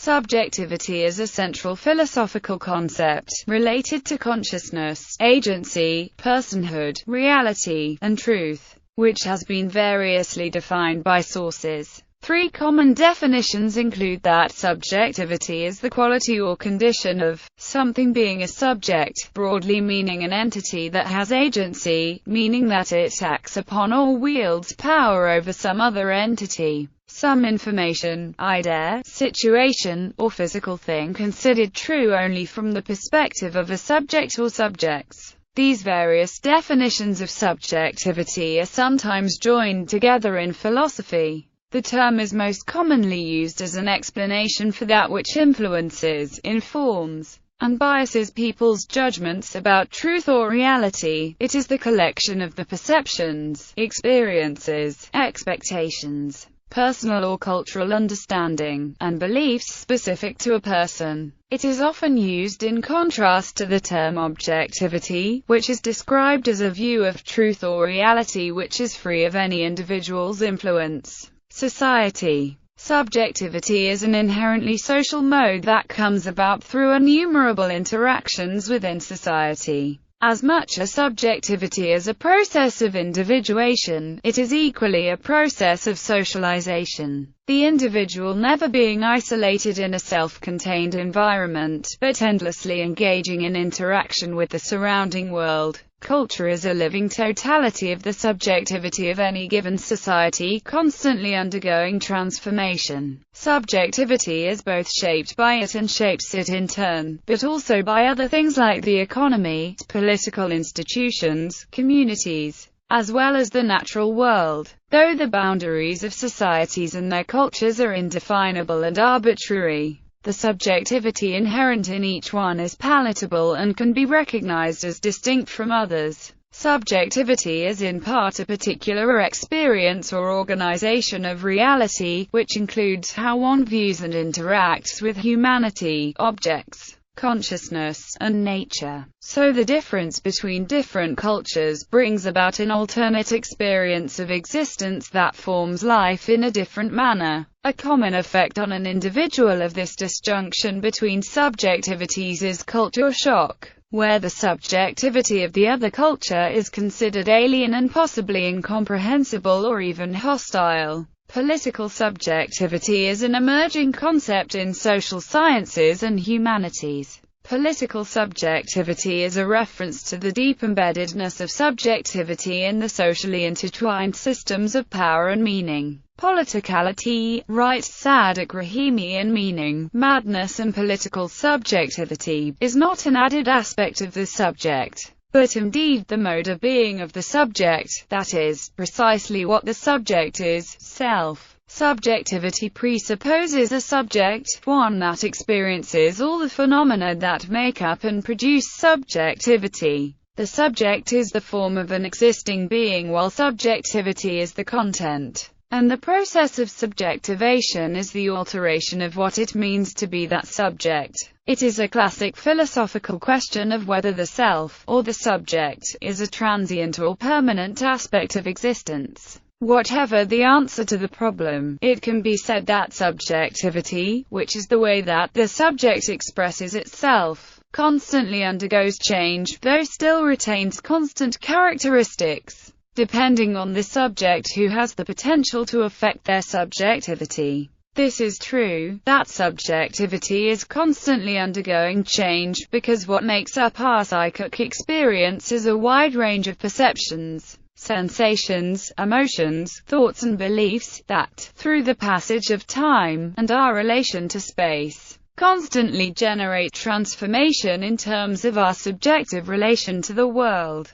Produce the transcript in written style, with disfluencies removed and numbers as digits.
Subjectivity is a central philosophical concept, related to consciousness, agency, personhood, reality, and truth, which has been variously defined by sources. Three common definitions include that subjectivity is the quality or condition of something being a subject, broadly meaning an entity that has agency, meaning that it acts upon or wields power over some other entity, some information, idea, situation, or physical thing considered true only from the perspective of a subject or subjects. These various definitions of subjectivity are sometimes joined together in philosophy. The term is most commonly used as an explanation for that which influences, informs, and biases people's judgments about truth or reality. It is the collection of the perceptions, experiences, expectations, personal or cultural understanding, and beliefs specific to a person. It is often used in contrast to the term objectivity, which is described as a view of truth or reality which is free of any individual's influence. Society. Subjectivity is an inherently social mode that comes about through innumerable interactions within society. As much as subjectivity is a process of individuation, it is equally a process of socialization. The individual never being isolated in a self-contained environment, but endlessly engaging in interaction with the surrounding world. Culture is a living totality of the subjectivity of any given society, constantly undergoing transformation. Subjectivity is both shaped by it and shapes it in turn, but also by other things like the economy, political institutions, communities, as well as the natural world. Though the boundaries of societies and their cultures are indefinable and arbitrary, the subjectivity inherent in each one is palatable and can be recognized as distinct from others. Subjectivity is in part a particular experience or organization of reality, which includes how one views and interacts with humanity, objects, consciousness, and nature. So the difference between different cultures brings about an alternate experience of existence that forms life in a different manner. A common effect on an individual of this disjunction between subjectivities is culture shock, where the subjectivity of the other culture is considered alien and possibly incomprehensible or even hostile. Political subjectivity is an emerging concept in social sciences and humanities. Political subjectivity is a reference to the deep embeddedness of subjectivity in the socially intertwined systems of power and meaning. Politicality, right, Sadiq Rahimian meaning, madness and political subjectivity, is not an added aspect of the subject, but indeed the mode of being of the subject, that is, precisely what the subject is, self. Subjectivity presupposes a subject, one that experiences all the phenomena that make up and produce subjectivity. The subject is the form of an existing being while subjectivity is the content, and the process of subjectivation is the alteration of what it means to be that subject. It is a classic philosophical question of whether the self, or the subject, is a transient or permanent aspect of existence. Whatever the answer to the problem, it can be said that subjectivity, which is the way that the subject expresses itself, constantly undergoes change, though still retains constant characteristics, depending on the subject who has the potential to affect their subjectivity. This is true, that subjectivity is constantly undergoing change, because what makes up our psychic experience is a wide range of perceptions, sensations, emotions, thoughts and beliefs, that, through the passage of time, and our relation to space, constantly generate transformation in terms of our subjective relation to the world.